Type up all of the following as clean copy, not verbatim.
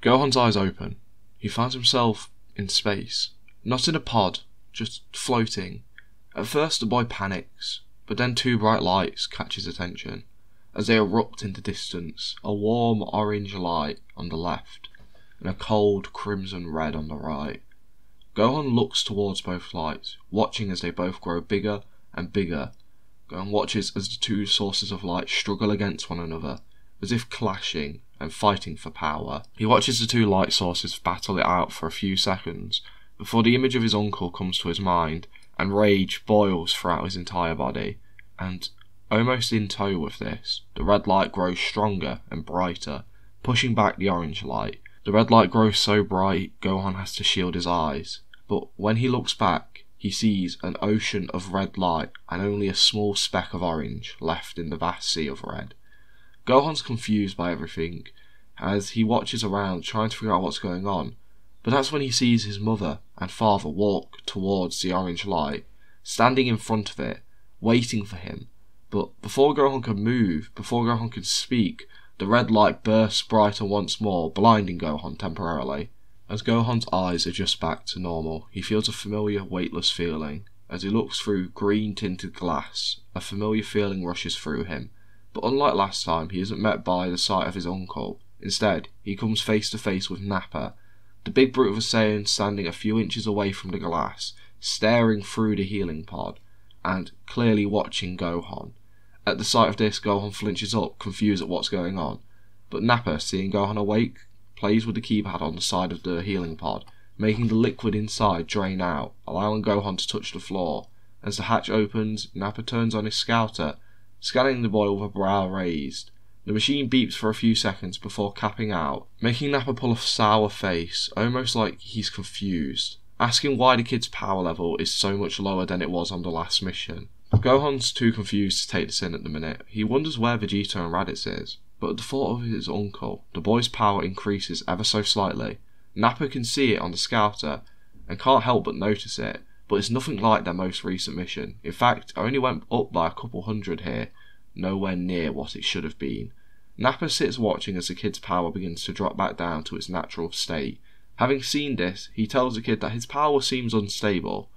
Gohan's eyes open. He finds himself in space. Not in a pod, just floating. At first the boy panics, but then two bright lights catch his attention. As they erupt into distance, a warm orange light on the left, and a cold crimson red on the right. Gohan looks towards both lights, watching as they both grow bigger and bigger. Gohan watches as the two sources of light struggle against one another, as if clashing and fighting for power. He watches the two light sources battle it out for a few seconds, before the image of his uncle comes to his mind, and rage boils throughout his entire body. And almost in tow with this, the red light grows stronger and brighter, pushing back the orange light. The red light grows so bright, Gohan has to shield his eyes, but when he looks back, he sees an ocean of red light and only a small speck of orange left in the vast sea of red. Gohan's confused by everything, as he watches around trying to figure out what's going on, but that's when he sees his mother and father walk towards the orange light, standing in front of it, waiting for him. But before Gohan can move, before Gohan can speak, the red light bursts brighter once more, blinding Gohan temporarily. As Gohan's eyes adjust back to normal, he feels a familiar, weightless feeling. As he looks through green-tinted glass, a familiar feeling rushes through him. But unlike last time, he isn't met by the sight of his uncle. Instead, he comes face to face with Nappa, the big brute of a Saiyan standing a few inches away from the glass, staring through the healing pod, and clearly watching Gohan. At the sight of this, Gohan flinches up, confused at what's going on. But Nappa, seeing Gohan awake, plays with the keypad on the side of the healing pod, making the liquid inside drain out, allowing Gohan to touch the floor. As the hatch opens, Nappa turns on his scouter, scanning the boy with a brow raised. The machine beeps for a few seconds before capping out, making Nappa pull a sour face, almost like he's confused, asking why the kid's power level is so much lower than it was on the last mission. Gohan's too confused to take this in at the minute. He wonders where Vegeta and Raditz is, but at the thought of his uncle, the boy's power increases ever so slightly. Nappa can see it on the scouter, and can't help but notice it, but it's nothing like their most recent mission. In fact, it only went up by a couple hundred here, nowhere near what it should have been. Nappa sits watching as the kid's power begins to drop back down to its natural state. Having seen this, he tells the kid that his power seems unstable.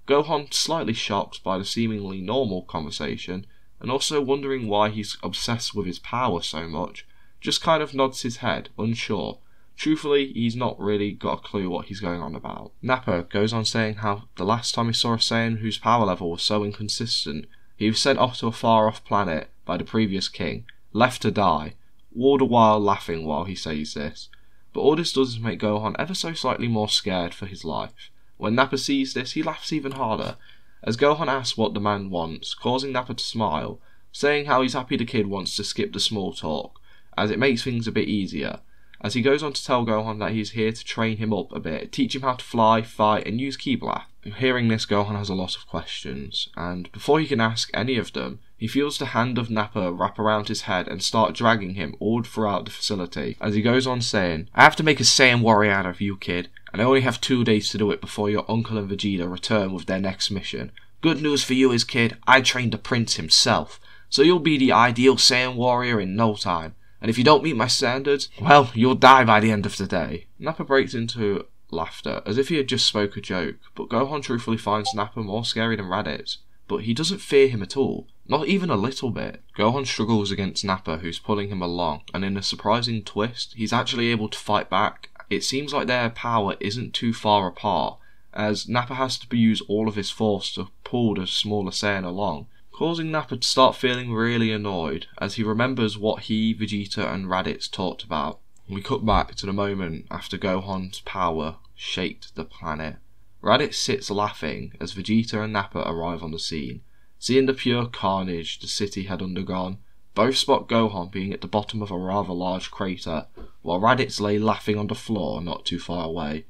Gohan, slightly shocked by the seemingly normal conversation, and also wondering why he's obsessed with his power so much, just kind of nods his head, unsure. Truthfully, he's not really got a clue what he's going on about. Nappa goes on saying how the last time he saw a Saiyan whose power level was so inconsistent, he was sent off to a far-off planet by the previous king, left to die, all the while laughing while he says this. But all this does is make Gohan ever so slightly more scared for his life. When Nappa sees this, he laughs even harder, as Gohan asks what the man wants, causing Nappa to smile, saying how he's happy the kid wants to skip the small talk, as it makes things a bit easier, as he goes on to tell Gohan that he's here to train him up a bit, teach him how to fly, fight, and use Ki Blast. Hearing this, Gohan has a lot of questions, and before he can ask any of them, he feels the hand of Nappa wrap around his head and start dragging him all throughout the facility, as he goes on saying, "I have to make a Saiyan warrior out of you, kid, and I only have 2 days to do it before your uncle and Vegeta return with their next mission. Good news for you is, kid, I trained the prince himself, so you'll be the ideal Saiyan warrior in no time. And if you don't meet my standards, well, you'll die by the end of the day." Nappa breaks into laughter, as if he had just spoke a joke, but Gohan truthfully finds Nappa more scary than Raditz. But he doesn't fear him at all, not even a little bit. Gohan struggles against Nappa, who's pulling him along, and in a surprising twist, he's actually able to fight back. It seems like their power isn't too far apart, as Nappa has to use all of his force to pull the smaller Saiyan along, causing Nappa to start feeling really annoyed as he remembers what he, Vegeta and Raditz talked about. We cut back to the moment after Gohan's power shaped the planet. Raditz sits laughing as Vegeta and Nappa arrive on the scene. Seeing the pure carnage the city had undergone, both spot Gohan being at the bottom of a rather large crater, while Raditz lay laughing on the floor not too far away.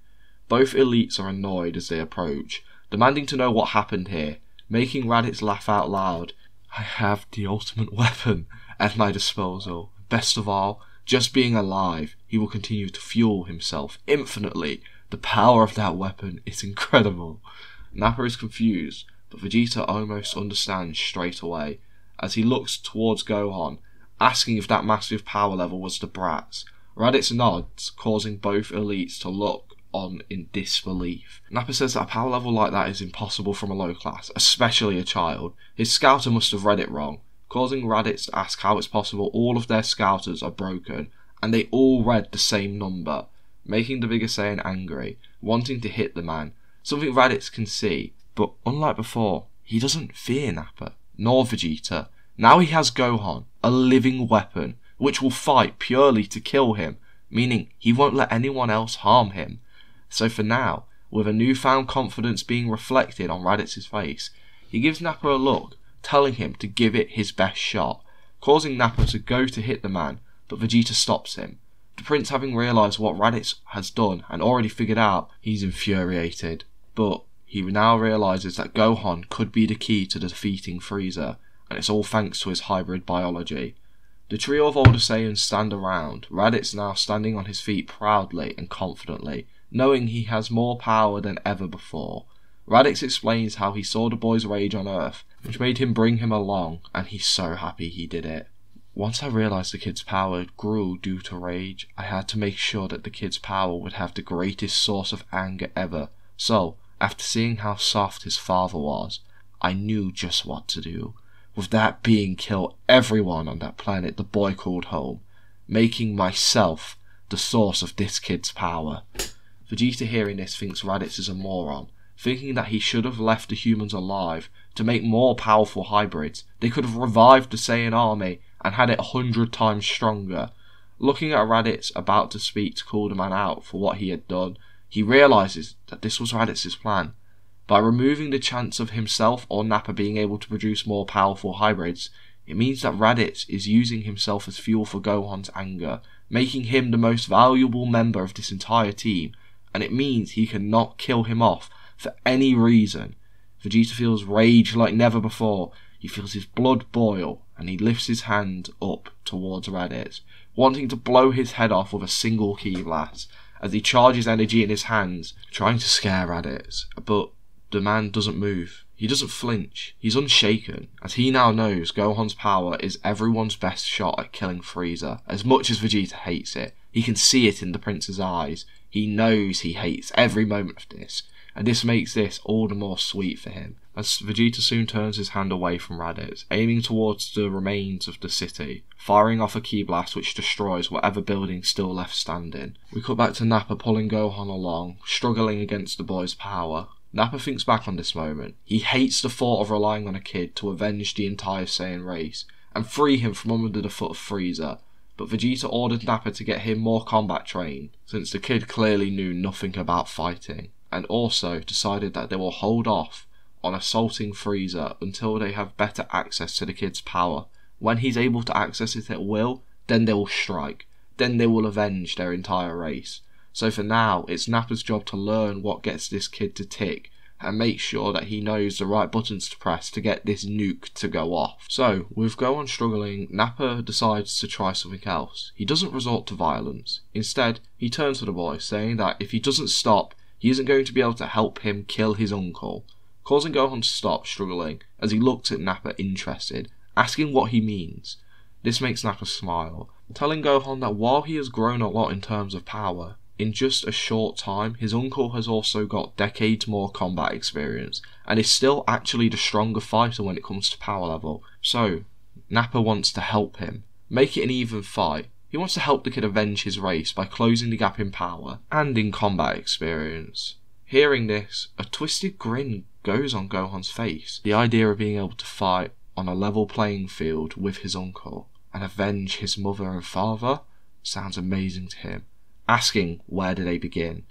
Both elites are annoyed as they approach, demanding to know what happened here, making Raditz laugh out loud. "I have the ultimate weapon at my disposal. Best of all, just being alive, he will continue to fuel himself infinitely. The power of that weapon is incredible." Nappa is confused, but Vegeta almost understands straight away, as he looks towards Gohan, asking if that massive power level was the Bratz. Raditz nods, causing both elites to look on in disbelief. Nappa says that a power level like that is impossible from a low class, especially a child. His scouter must have read it wrong, causing Raditz to ask how it's possible all of their scouters are broken, and they all read the same number, making the Bigger Saiyan angry, wanting to hit the man, something Raditz can see, but unlike before, he doesn't fear Nappa, nor Vegeta. Now he has Gohan, a living weapon, which will fight purely to kill him, meaning he won't let anyone else harm him. So for now, with a newfound confidence being reflected on Raditz's face, he gives Nappa a look, telling him to give it his best shot, causing Nappa to go to hit the man, but Vegeta stops him. The Prince, having realised what Raditz has done and already figured out, he's infuriated. But he now realises that Gohan could be the key to defeating Frieza, and it's all thanks to his hybrid biology. The trio of older Saiyans stand around, Raditz now standing on his feet proudly and confidently, knowing he has more power than ever before. Raditz explains how he saw the boy's rage on Earth, which made him bring him along, and he's so happy he did it. Once I realised the kid's power grew due to rage, I had to make sure that the kid's power would have the greatest source of anger ever. So, after seeing how soft his father was, I knew just what to do. With that being kill everyone on that planet the boy called home, making myself the source of this kid's power. Vegeta hearing this thinks Raditz is a moron, thinking that he should have left the humans alive to make more powerful hybrids. They could have revived the Saiyan army and had it 100 times stronger. Looking at Raditz about to speak to call the man out for what he had done, he realises that this was Raditz's plan. By removing the chance of himself or Nappa being able to produce more powerful hybrids, it means that Raditz is using himself as fuel for Gohan's anger, making him the most valuable member of this entire team, and it means he cannot kill him off for any reason. Vegeta feels rage like never before. He feels his blood boil, and he lifts his hand up towards Raditz, wanting to blow his head off with a single ki blast, as he charges energy in his hands, trying to scare Raditz. But the man doesn't move. He doesn't flinch. He's unshaken, as he now knows Gohan's power is everyone's best shot at killing Frieza. As much as Vegeta hates it, he can see it in the Prince's eyes. He knows he hates every moment of this, and this makes this all the more sweet for him, as Vegeta soon turns his hand away from Raditz, aiming towards the remains of the city, firing off a ki blast which destroys whatever building still left standing. We cut back to Nappa pulling Gohan along, struggling against the boy's power. Nappa thinks back on this moment. He hates the thought of relying on a kid to avenge the entire Saiyan race, and free him from under the foot of Frieza, but Vegeta ordered Nappa to get him more combat trained, since the kid clearly knew nothing about fighting, and also decided that they will hold off on assaulting Frieza until they have better access to the kid's power. When he's able to access it at will, then they will strike. Then they will avenge their entire race. So for now, it's Nappa's job to learn what gets this kid to tick, and make sure that he knows the right buttons to press to get this nuke to go off. So, with Gohan struggling, Nappa decides to try something else. He doesn't resort to violence. Instead, he turns to the boy, saying that if he doesn't stop, he isn't going to be able to help him kill his uncle, causing Gohan to stop struggling as he looks at Nappa interested, asking what he means. This makes Nappa smile, telling Gohan that while he has grown a lot in terms of power, in just a short time, his uncle has also got decades more combat experience, and is still actually the stronger fighter when it comes to power level. So, Nappa wants to help him, make it an even fight. He wants to help the kid avenge his race by closing the gap in power, and in combat experience. Hearing this, a twisted grin goes on Gohan's face. The idea of being able to fight on a level playing field with his uncle, and avenge his mother and father, sounds amazing to him. Asking where do they begin.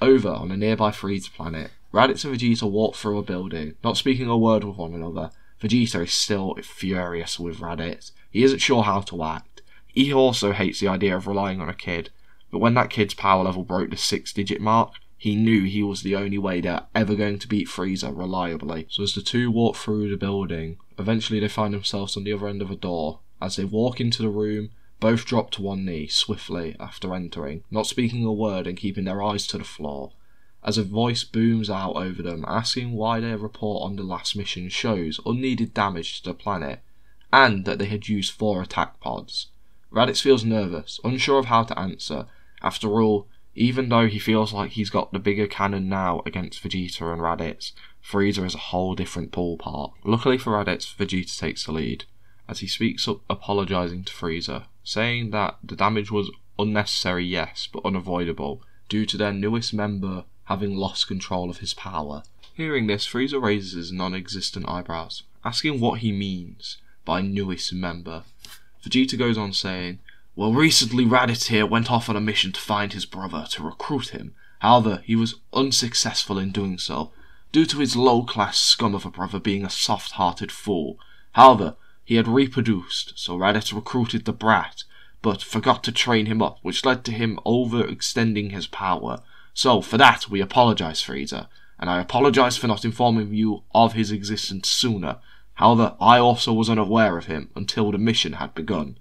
Over on a nearby Frieza planet, Raditz and Vegeta walk through a building, not speaking a word with one another. Vegeta is still furious with Raditz. He isn't sure how to act. He also hates the idea of relying on a kid, but when that kid's power level broke the 6-digit mark, he knew he was the only way they're ever going to beat Frieza reliably. So as the two walk through the building, eventually they find themselves on the other end of a door. As they walk into the room, both drop to one knee swiftly after entering, not speaking a word and keeping their eyes to the floor, as a voice booms out over them asking why their report on the last mission shows unneeded damage to the planet, and that they had used 4 attack pods. Raditz feels nervous, unsure of how to answer. After all, even though he feels like he's got the bigger cannon now against Vegeta and Raditz, Frieza is a whole different ballpark. Luckily for Raditz, Vegeta takes the lead, as he speaks up apologising to Frieza, saying that the damage was unnecessary, yes, but unavoidable, due to their newest member having lost control of his power. Hearing this, Frieza raises his non-existent eyebrows, asking what he means by newest member. Vegeta goes on saying, "Well, recently Raditz here went off on a mission to find his brother to recruit him. However, he was unsuccessful in doing so, due to his low-class scum of a brother being a soft-hearted fool. However, he had reproduced, so Raditz recruited the brat, but forgot to train him up, which led to him overextending his power. So, for that, we apologise, Frieza, and I apologise for not informing you of his existence sooner. However, I also was unaware of him until the mission had begun."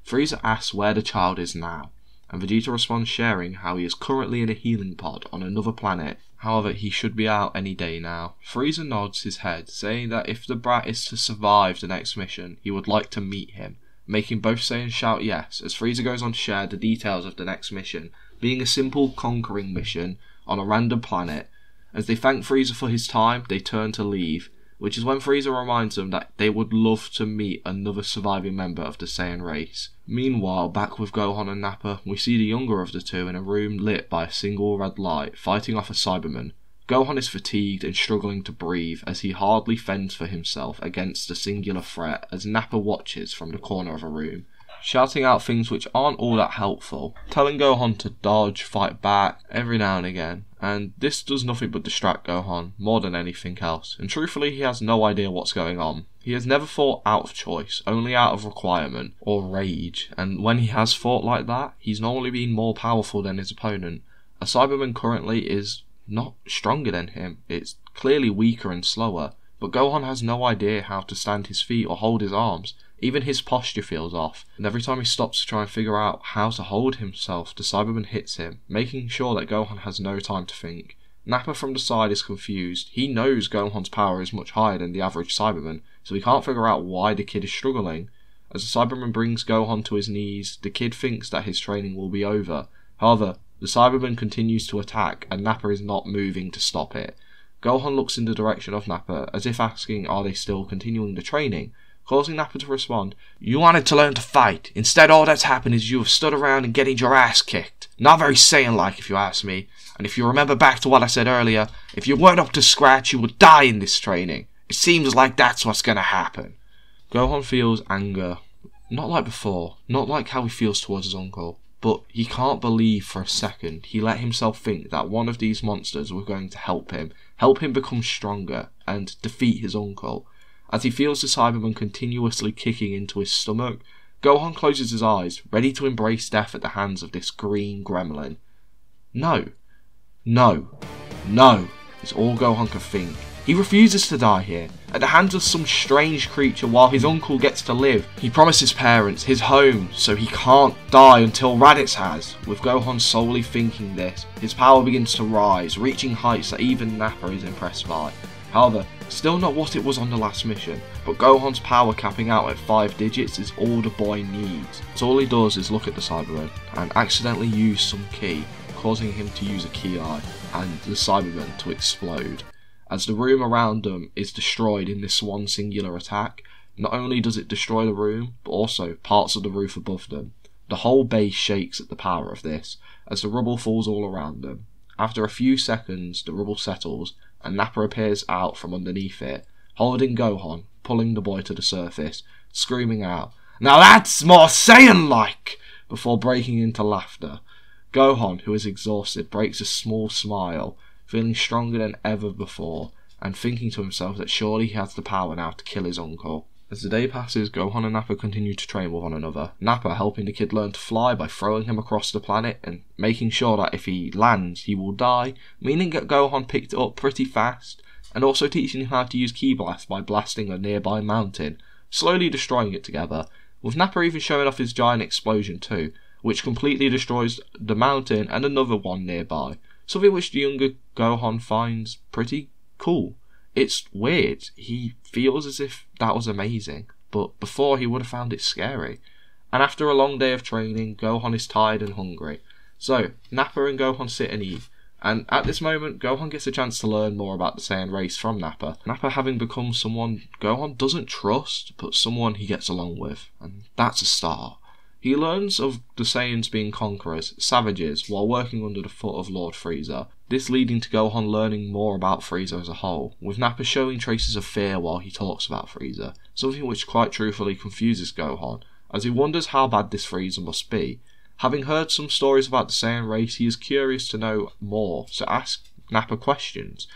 Frieza asks where the child is now, and Vegeta responds sharing how he is currently in a healing pod on another planet. However, he should be out any day now. Frieza nods his head, saying that if the brat is to survive the next mission, he would like to meet him, making both Saiyans shout yes, as Frieza goes on to share the details of the next mission, being a simple conquering mission on a random planet. As they thank Frieza for his time, they turn to leave, which is when Frieza reminds them that they would love to meet another surviving member of the Saiyan race. Meanwhile, back with Gohan and Nappa, we see the younger of the two in a room lit by a single red light, fighting off a Cyberman. Gohan is fatigued and struggling to breathe as he hardly fends for himself against the singular threat as Nappa watches from the corner of a room, shouting out things which aren't all that helpful, telling Gohan to dodge, fight back every now and again, and this does nothing but distract Gohan more than anything else, and truthfully he has no idea what's going on. He has never fought out of choice, only out of requirement or rage, and when he has fought like that, he's normally been more powerful than his opponent. A Cyberman currently is not stronger than him, it's clearly weaker and slower, but Gohan has no idea how to stand his feet or hold his arms. Even his posture feels off, and every time he stops to try and figure out how to hold himself, the Cyberman hits him, making sure that Gohan has no time to think. Nappa from the side is confused. He knows Gohan's power is much higher than the average Cyberman, so he can't figure out why the kid is struggling. As the Cyberman brings Gohan to his knees, the kid thinks that his training will be over. However, the Cyberman continues to attack, and Nappa is not moving to stop it. Gohan looks in the direction of Nappa, as if asking are they still continuing the training, causing Nappa to respond, "You wanted to learn to fight. Instead, all that's happened is you have stood around and getting your ass kicked. Not very Saiyan-like, if you ask me. And if you remember back to what I said earlier, if you weren't up to scratch, you would die in this training. It seems like that's what's gonna happen." Gohan feels anger. Not like before. Not like how he feels towards his uncle. But he can't believe for a second he let himself think that one of these monsters was going to help him become stronger, and defeat his uncle. As he feels the Cyberman continuously kicking into his stomach, Gohan closes his eyes, ready to embrace death at the hands of this green gremlin. No. No. No, is all Gohan can think. He refuses to die here, at the hands of some strange creature while his uncle gets to live. He promised his parents his home, so he can't die until Raditz has. With Gohan solely thinking this, his power begins to rise, reaching heights that even Nappa is impressed by. However, still not what it was on the last mission, but Gohan's power capping out at 5 digits is all the boy needs. So all he does is look at the Cyberman and accidentally use some ki, causing him to use a ki and the Cyberman to explode. As the room around them is destroyed in this one singular attack, not only does it destroy the room, but also parts of the roof above them. The whole base shakes at the power of this, as the rubble falls all around them. After a few seconds, the rubble settles, and Nappa appears out from underneath it, holding Gohan, pulling the boy to the surface, screaming out, "Now that's more Saiyan-like!" before breaking into laughter. Gohan, who is exhausted, breaks a small smile, feeling stronger than ever before, and thinking to himself that surely he has the power now to kill his uncle. As the day passes, Gohan and Nappa continue to train with one another, Nappa helping the kid learn to fly by throwing him across the planet and making sure that if he lands he will die, meaning that Gohan picked it up pretty fast, and also teaching him how to use Ki Blast by blasting a nearby mountain, slowly destroying it together, with Nappa even showing off his giant explosion too, which completely destroys the mountain and another one nearby, something which the younger Gohan finds pretty cool. It's weird, he feels as if that was amazing, but before he would have found it scary. And after a long day of training, Gohan is tired and hungry. So, Nappa and Gohan sit and eat. And at this moment, Gohan gets a chance to learn more about the Saiyan race from Nappa. Nappa having become someone Gohan doesn't trust, but someone he gets along with. And that's a start. He learns of the Saiyans being conquerors, savages, while working under the foot of Lord Frieza. This leading to Gohan learning more about Frieza as a whole, with Nappa showing traces of fear while he talks about Frieza, something which quite truthfully confuses Gohan, as he wonders how bad this Frieza must be. Having heard some stories about the Saiyan race, he is curious to know more, so asks Nappa questions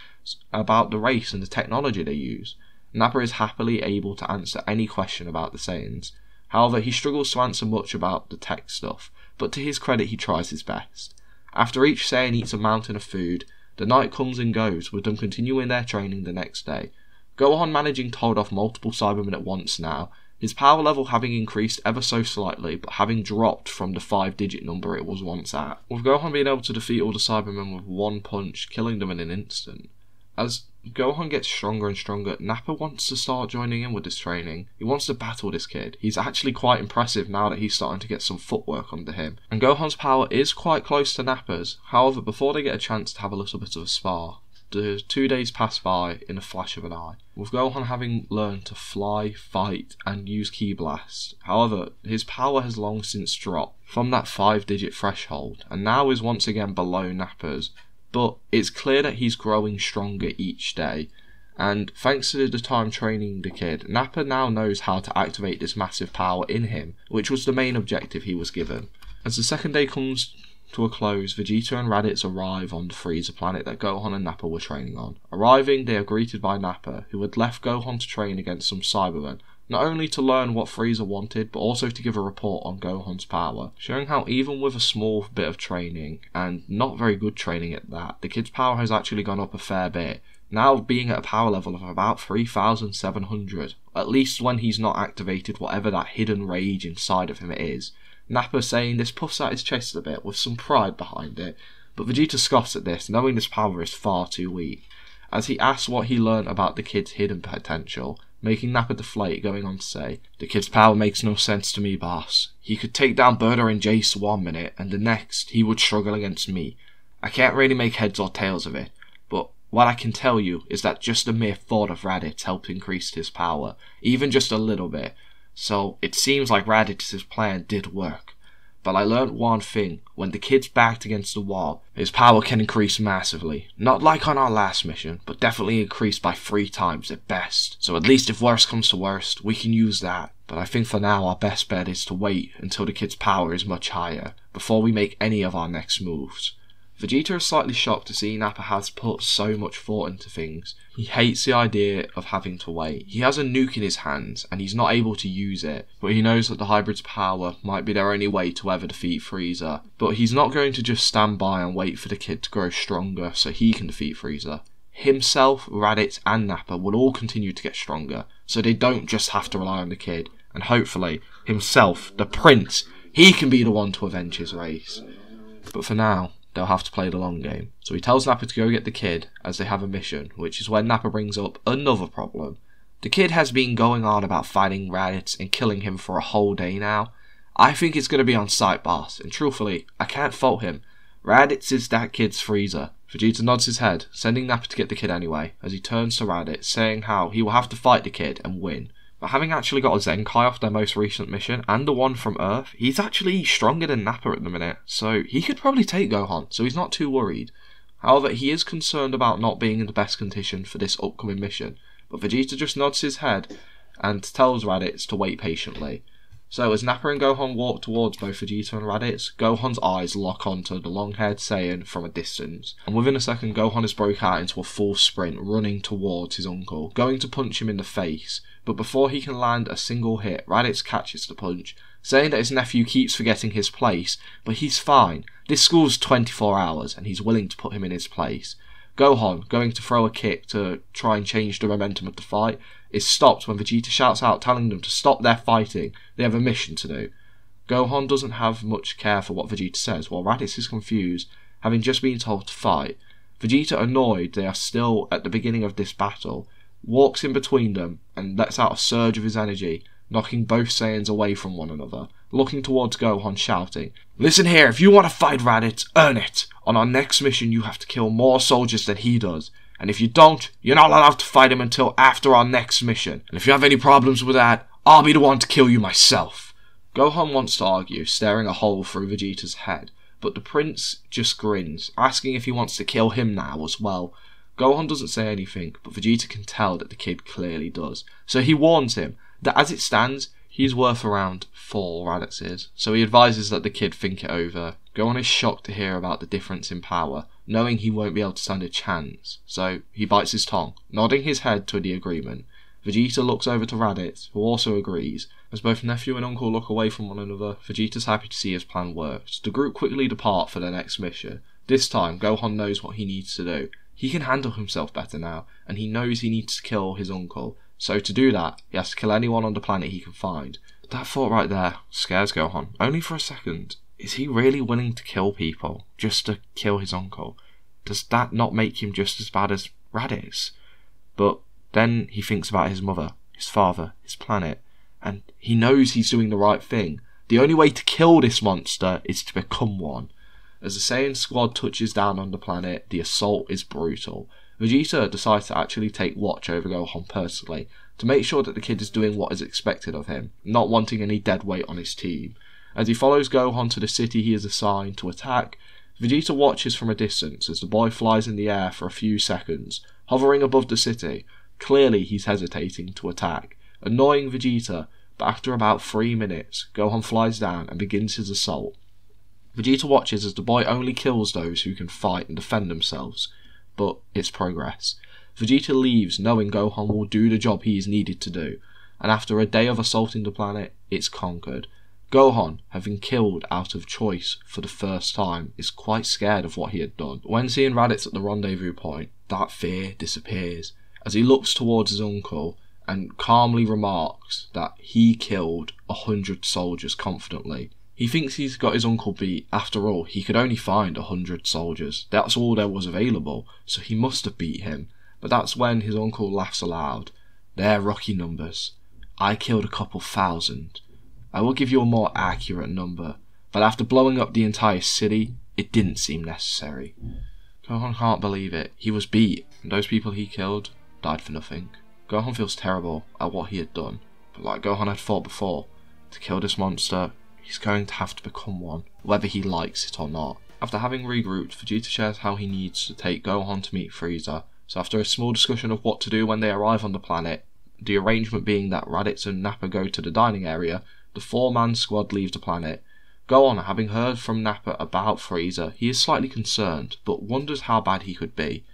about the race and the technology they use. Nappa is happily able to answer any question about the Saiyans. However, he struggles to answer much about the tech stuff, but to his credit he tries his best. After each Saiyan eats a mountain of food, the night comes and goes, with them continuing their training the next day. Gohan managing to hold off multiple Cybermen at once now, his power level having increased ever so slightly, but having dropped from the 5-digit number it was once at, with Gohan being able to defeat all the Cybermen with one punch, killing them in an instant. As Gohan gets stronger and stronger, Nappa wants to start joining in with this training. He wants to battle this kid. He's actually quite impressive now that he's starting to get some footwork under him. And Gohan's power is quite close to Nappa's. However, before they get a chance to have a little bit of a spar, the 2 days pass by in a flash of an eye, with Gohan having learned to fly, fight, and use Ki Blast. However, his power has long since dropped from that 5-digit threshold, and now is once again below Nappa's. But it's clear that he's growing stronger each day, and thanks to the time training the kid, Nappa now knows how to activate this massive power in him, which was the main objective he was given. As the second day comes to a close, Vegeta and Raditz arrive on the Frieza planet that Gohan and Nappa were training on. Arriving, they are greeted by Nappa, who had left Gohan to train against some Cybermen, not only to learn what Frieza wanted, but also to give a report on Gohan's power, showing how even with a small bit of training, and not very good training at that, the kid's power has actually gone up a fair bit, now being at a power level of about 3,700, at least when he's not activated whatever that hidden rage inside of him is. Nappa saying this puffs out his chest a bit, with some pride behind it, but Vegeta scoffs at this, knowing this power is far too weak, as he asks what he learnt about the kid's hidden potential, making Nappa deflate, going on to say, "The kid's power makes no sense to me, boss. He could take down Berta and Jace 1 minute, and the next, he would struggle against me. I can't really make heads or tails of it, but what I can tell you is that just the mere thought of Raditz helped increase his power, even just a little bit. So it seems like Raditz's plan did work. But I learned one thing, when the kid's backed against the wall, his power can increase massively. Not like on our last mission, but definitely increased by 3 times at best. So at least if worst comes to worst, we can use that. But I think for now our best bet is to wait until the kid's power is much higher, before we make any of our next moves." Vegeta is slightly shocked to see Nappa has put so much thought into things. He hates the idea of having to wait. He has a nuke in his hands, and he's not able to use it, but he knows that the hybrid's power might be their only way to ever defeat Frieza. But he's not going to just stand by and wait for the kid to grow stronger so he can defeat Frieza. Himself, Raditz, and Nappa will all continue to get stronger, so they don't just have to rely on the kid, and hopefully, himself, the Prince, he can be the one to avenge his race. But for now, they'll have to play the long game. So he tells Nappa to go get the kid, as they have a mission, which is when Nappa brings up another problem. The kid has been going on about fighting Raditz and killing him for a whole day now. I think it's going to be on sight, boss, and truthfully, I can't fault him. Raditz is that kid's Frieza. Vegeta nods his head, sending Nappa to get the kid anyway, as he turns to Raditz, saying how he will have to fight the kid and win. But having actually got a Zenkai off their most recent mission, and the one from Earth, he's actually stronger than Nappa at the minute, so he could probably take Gohan, so he's not too worried. However, he is concerned about not being in the best condition for this upcoming mission, but Vegeta just nods his head and tells Raditz to wait patiently. So as Nappa and Gohan walk towards both Vegeta and Raditz, Gohan's eyes lock onto the long-haired Saiyan from a distance, and within a second Gohan has broke out into a full sprint, running towards his uncle, going to punch him in the face, but before he can land a single hit, Raditz catches the punch, saying that his nephew keeps forgetting his place, but he's fine. This school's 24 hours, and he's willing to put him in his place. Gohan, going to throw a kick to try and change the momentum of the fight, is stopped when Vegeta shouts out telling them to stop their fighting, they have a mission to do. Gohan doesn't have much care for what Vegeta says, while Raditz is confused, having just been told to fight. Vegeta, annoyed they are still at the beginning of this battle, walks in between them and lets out a surge of his energy, knocking both Saiyans away from one another, looking towards Gohan, shouting, "Listen here, if you want to fight Raditz, earn it. On our next mission you have to kill more soldiers than he does. And if you don't, you're not allowed to fight him until after our next mission. And if you have any problems with that, I'll be the one to kill you myself." Gohan wants to argue, staring a hole through Vegeta's head, but the prince just grins, asking if he wants to kill him now as well. Gohan doesn't say anything, but Vegeta can tell that the kid clearly does. So he warns him that as it stands, he's worth around 4 Raditzes. So he advises that the kid think it over. Gohan is shocked to hear about the difference in power, knowing he won't be able to stand a chance. So he bites his tongue, nodding his head to the agreement. Vegeta looks over to Raditz, who also agrees. As both nephew and uncle look away from one another, Vegeta's happy to see his plan works. The group quickly depart for their next mission. This time, Gohan knows what he needs to do. He can handle himself better now, and he knows he needs to kill his uncle. So to do that, he has to kill anyone on the planet he can find. That thought right there scares Gohan, only for a second. Is he really willing to kill people, just to kill his uncle? Does that not make him just as bad as Raditz? But then he thinks about his mother, his father, his planet, and he knows he's doing the right thing. The only way to kill this monster is to become one. As the Saiyan squad touches down on the planet, the assault is brutal. Vegeta decides to actually take watch over Gohan personally, to make sure that the kid is doing what is expected of him, not wanting any dead weight on his team. As he follows Gohan to the city he is assigned to attack, Vegeta watches from a distance as the boy flies in the air for a few seconds, hovering above the city. Clearly he's hesitating to attack, annoying Vegeta, but after about 3 minutes, Gohan flies down and begins his assault. Vegeta watches as the boy only kills those who can fight and defend themselves, but it's progress. Vegeta leaves knowing Gohan will do the job he is needed to do, and after a day of assaulting the planet, it's conquered. Gohan, having killed out of choice for the first time, is quite scared of what he had done. When seeing Raditz at the rendezvous point, that fear disappears, as he looks towards his uncle and calmly remarks that he killed 100 soldiers confidently. He thinks he's got his uncle beat. After all, he could only find 100 soldiers. That's all there was available, so he must have beat him. But that's when his uncle laughs aloud. "They're rookie numbers. I killed a couple thousand. I will give you a more accurate number, but after blowing up the entire city, it didn't seem necessary." Gohan can't believe it. He was beat, and those people he killed died for nothing. Gohan feels terrible at what he had done, but like Gohan had thought before, to kill this monster, he's going to have to become one, whether he likes it or not. After having regrouped, Vegeta shares how he needs to take Gohan to meet Frieza. So after a small discussion of what to do when they arrive on the planet, the arrangement being that Raditz and Nappa go to the dining area, the 4-man squad leaves the planet. Gohan, having heard from Nappa about Frieza, he is slightly concerned, but wonders how bad he could be.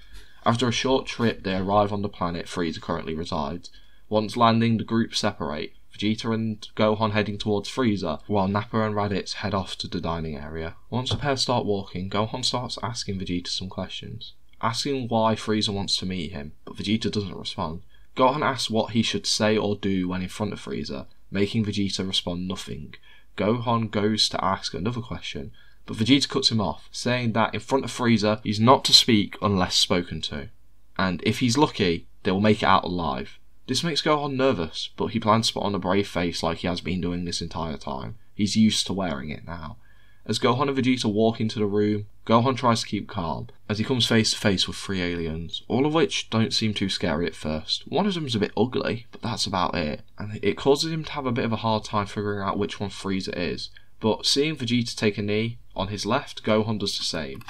After a short trip, they arrive on the planet Frieza currently resides. Once landing, the group separate, Vegeta and Gohan heading towards Frieza, while Nappa and Raditz head off to the dining area. Once the pair start walking, Gohan starts asking Vegeta some questions, asking why Frieza wants to meet him, but Vegeta doesn't respond. Gohan asks what he should say or do when in front of Frieza, making Vegeta respond nothing. Gohan goes to ask another question, but Vegeta cuts him off, saying that in front of Frieza he's not to speak unless spoken to, and if he's lucky, they will make it out alive. This makes Gohan nervous, but he plans to put on a brave face like he has been doing this entire time. He's used to wearing it now. As Gohan and Vegeta walk into the room, Gohan tries to keep calm, as he comes face to face with 3 aliens, all of which don't seem too scary at first. One of them is a bit ugly, but that's about it, and it causes him to have a bit of a hard time figuring out which one Frieza is. But seeing Vegeta take a knee on his left, Gohan does the same,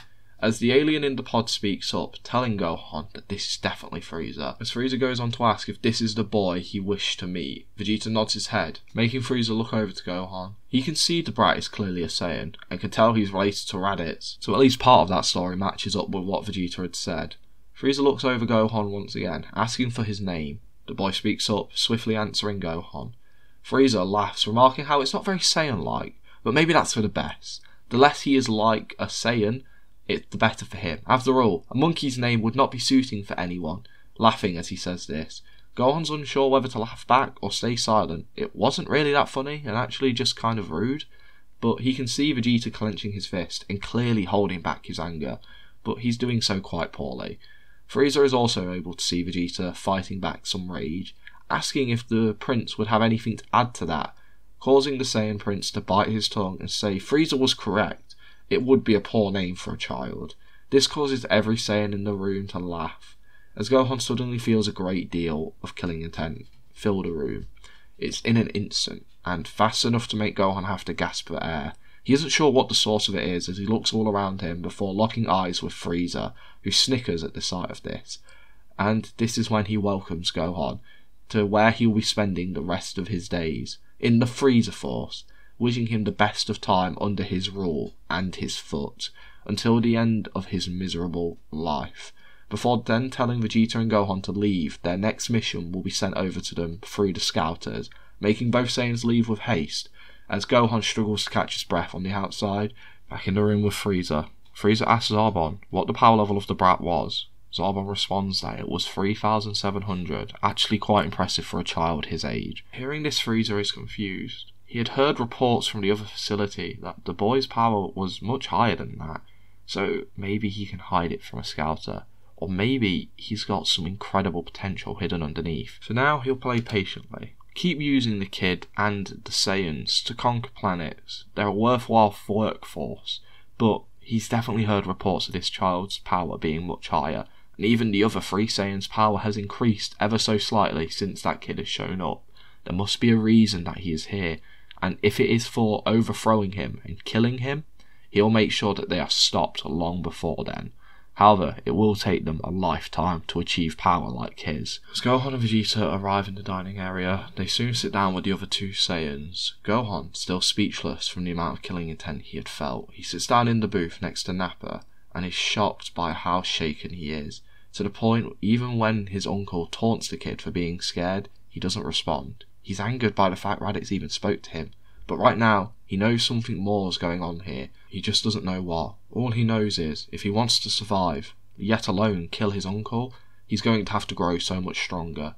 as the alien in the pod speaks up, telling Gohan that this is definitely Frieza. As Frieza goes on to ask if this is the boy he wished to meet, Vegeta nods his head, making Frieza look over to Gohan. He can see the brat is clearly a Saiyan, and can tell he's related to Raditz, so at least part of that story matches up with what Vegeta had said. Frieza looks over Gohan once again, asking for his name. The boy speaks up, swiftly answering Gohan. Frieza laughs, remarking how it's not very Saiyan-like, but maybe that's for the best. The less he is like a Saiyan, the better for him. After all, a monkey's name would not be suiting for anyone. Laughing as he says this, Gohan's unsure whether to laugh back or stay silent. It wasn't really that funny, and actually just kind of rude, but he can see Vegeta clenching his fist and clearly holding back his anger, but he's doing so quite poorly. Frieza is also able to see Vegeta fighting back some rage, asking if the prince would have anything to add to that, causing the Saiyan Prince to bite his tongue and say Frieza was correct. It would be a poor name for a child. This causes every Saiyan in the room to laugh, as Gohan suddenly feels a great deal of killing intent fill the room. It's in an instant, and fast enough to make Gohan have to gasp for air. He isn't sure what the source of it is as he looks all around him before locking eyes with Frieza, who snickers at the sight of this. And this is when he welcomes Gohan to where he will be spending the rest of his days, in the Frieza Force, wishing him the best of time under his rule and his foot, until the end of his miserable life. Before then telling Vegeta and Gohan to leave, their next mission will be sent over to them through the Scouters, making both Saiyans leave with haste, as Gohan struggles to catch his breath on the outside. Back in the room with Frieza, Frieza asks Zarbon what the power level of the brat was. Zarbon responds that it was 3,700, actually quite impressive for a child his age. Hearing this, Frieza is confused. He had heard reports from the other facility that the boy's power was much higher than that, so maybe he can hide it from a Scouter, or maybe he's got some incredible potential hidden underneath. For now, he'll play patiently. Keep using the kid and the Saiyans to conquer planets. They're a worthwhile workforce, but he's definitely heard reports of this child's power being much higher, and even the other three Saiyans' power has increased ever so slightly since that kid has shown up. There must be a reason that he is here, and if it is for overthrowing him and killing him, he'll make sure that they are stopped long before then. However, it will take them a lifetime to achieve power like his. As Gohan and Vegeta arrive in the dining area, they soon sit down with the other two Saiyans. Gohan, still speechless from the amount of killing intent he had felt, he sits down in the booth next to Nappa and is shocked by how shaken he is, to the point even when his uncle taunts the kid for being scared, he doesn't respond. He's angered by the fact Raditz even spoke to him, but right now he knows something more is going on here. He just doesn't know what. All he knows is, if he wants to survive, yet alone kill his uncle, he's going to have to grow so much stronger.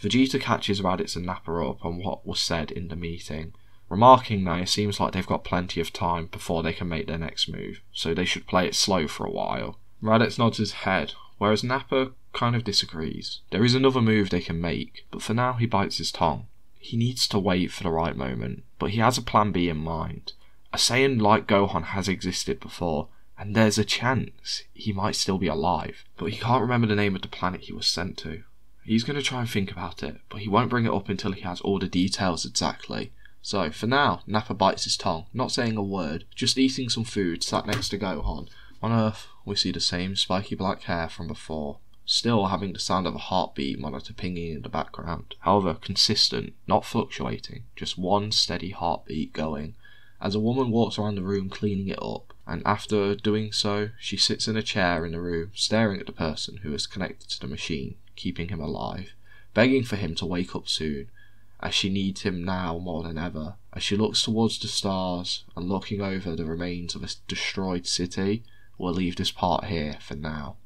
Vegeta catches Raditz and Nappa up on what was said in the meeting, remarking that it seems like they've got plenty of time before they can make their next move, so they should play it slow for a while. Raditz nods his head, whereas Nappa kind of disagrees. There is another move they can make, but for now he bites his tongue. He needs to wait for the right moment, but he has a plan B in mind. A Saiyan like Gohan has existed before, and there's a chance he might still be alive, but he can't remember the name of the planet he was sent to. He's going to try and think about it, but he won't bring it up until he has all the details exactly. So, for now, Nappa bites his tongue, not saying a word, just eating some food sat next to Gohan. On Earth, we see the same spiky black hair from before, still having the sound of a heartbeat monitor pinging in the background. However, consistent, not fluctuating, just one steady heartbeat going, as a woman walks around the room cleaning it up, and after doing so, she sits in a chair in the room, staring at the person who is connected to the machine, keeping him alive, begging for him to wake up soon, as she needs him now more than ever. As she looks towards the stars and looking over the remains of a destroyed city, we'll leave this part here for now.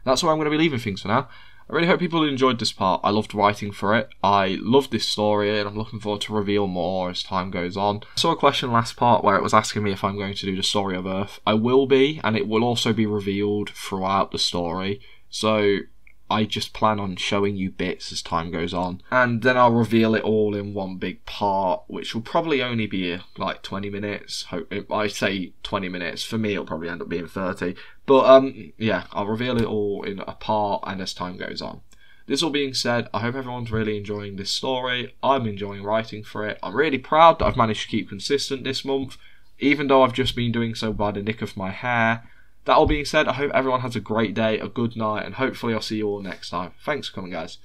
That's where I'm going to be leaving things for now. I really hope people enjoyed this part. I loved writing for it. I loved this story and I'm looking forward to reveal more as time goes on. I saw a question last part where it was asking me if I'm going to do the story of Earth. I will be, and it will also be revealed throughout the story. So I just plan on showing you bits as time goes on, and then I'll reveal it all in one big part, which will probably only be like 20 minutes. I say 20 minutes, for me it'll probably end up being 30, but yeah, I'll reveal it all in a part and as time goes on. This all being said, I hope everyone's really enjoying this story. I'm enjoying writing for it. I'm really proud that I've managed to keep consistent this month, even though I've just been doing so by the nick of my hair. That all being said, I hope everyone has a great day, a good night, and hopefully I'll see you all next time. Thanks for coming, guys.